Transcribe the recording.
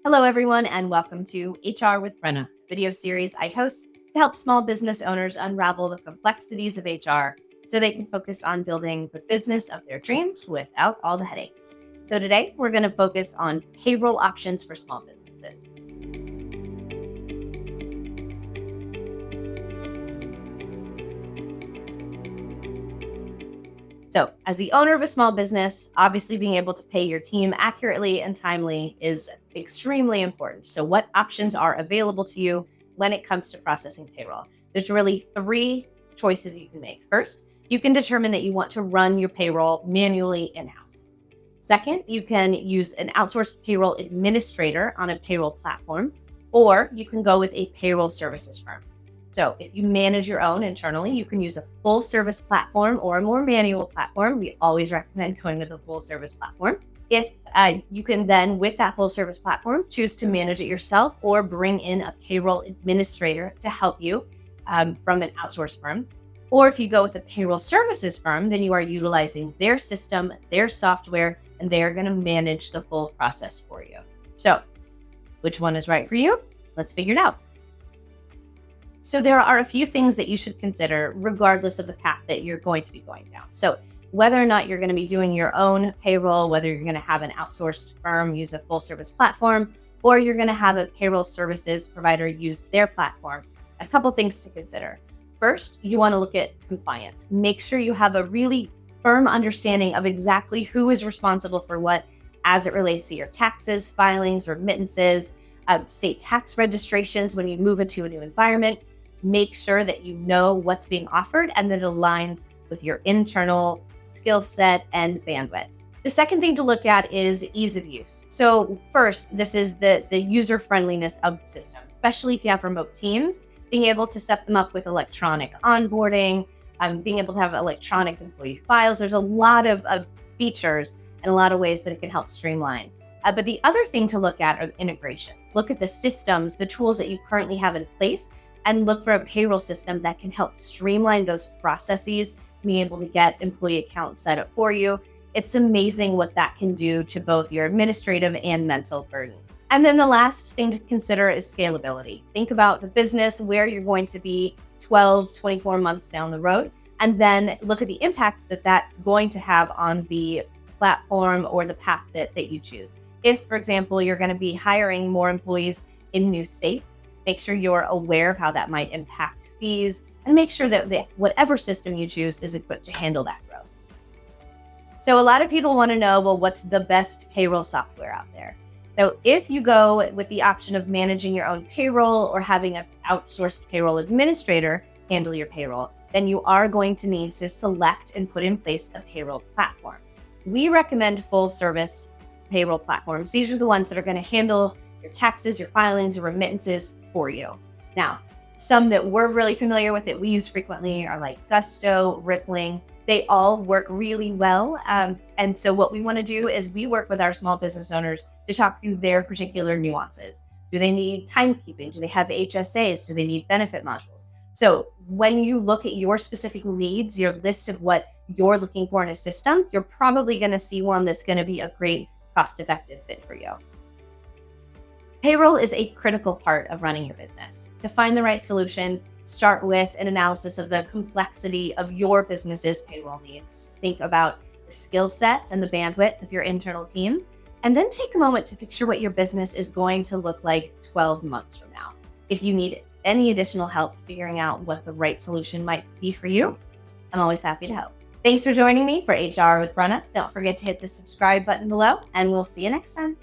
Hello, everyone, and welcome to HR with Brenna, video series I host to help small business owners unravel the complexities of HR so they can focus on building the business of their dreams without all the headaches. So today, we're going to focus on payroll options for small businesses. So, as the owner of a small business, obviously being able to pay your team accurately and timely is extremely important. So, what options are available to you when it comes to processing payroll? There's really three choices you can make. First, you can determine that you want to run your payroll manually in-house. Second, you can use an outsourced payroll administrator on a payroll platform, or you can go with a payroll services firm. So if you manage your own internally, you can use a full service platform or a more manual platform. We always recommend going with a full service platform. If you can then, with that full service platform, choose to manage it yourself or bring in a payroll administrator to help you from an outsourced firm. Or if you go with a payroll services firm, then you are utilizing their system, their software, and they are going to manage the full process for you. So which one is right for you? Let's figure it out. So there are a few things that you should consider regardless of the path that you're going to be going down. So whether or not you're going to be doing your own payroll, whether you're going to have an outsourced firm use a full service platform, or you're going to have a payroll services provider use their platform, a couple things to consider. First, you want to look at compliance. Make sure you have a really firm understanding of exactly who is responsible for what as it relates to your taxes, filings, remittances, state tax registrations when you move into a new environment. Make sure that you know what's being offered and that it aligns with your internal skill set and bandwidth. The second thing to look at is ease of use. So first, this is the user friendliness of the system, especially if you have remote teams, being able to set them up with electronic onboarding, being able to have electronic employee files. There's a lot of features and a lot of ways that it can help streamline. But the other thing to look at are the integrations. Look at the systems, the tools that you currently have in place, and look for a payroll system that can help streamline those processes, being able to get employee accounts set up for you. It's amazing what that can do to both your administrative and mental burden. And then the last thing to consider is scalability. Think about the business, where you're going to be 12, 24 months down the road, and then look at the impact that that's going to have on the platform or the path that you choose. If, for example, you're going to be hiring more employees in new states, make sure you're aware of how that might impact fees, and make sure that whatever system you choose is equipped to handle that growth. So a lot of people want to know, well, what's the best payroll software out there? So if you go with the option of managing your own payroll or having an outsourced payroll administrator handle your payroll, then you are going to need to select and put in place a payroll platform. We recommend full service payroll platforms. These are the ones that are going to handle your taxes, your filings, your remittances for you. Now, some that we're really familiar with that we use frequently are like Gusto, Rippling. They all work really well. And so what we want to do is we work with our small business owners to talk through their particular nuances. Do they need timekeeping? Do they have HSAs? Do they need benefit modules? So when you look at your specific needs, your list of what you're looking for in a system, you're probably going to see one that's going to be a great cost-effective fit for you. Payroll is a critical part of running your business. To find the right solution, start with an analysis of the complexity of your business's payroll needs. Think about the skill set and the bandwidth of your internal team, and then take a moment to picture what your business is going to look like 12 months from now. If you need any additional help figuring out what the right solution might be for you, I'm always happy to help. Thanks for joining me for HR with Brenna. Don't forget to hit the subscribe button below, and we'll see you next time.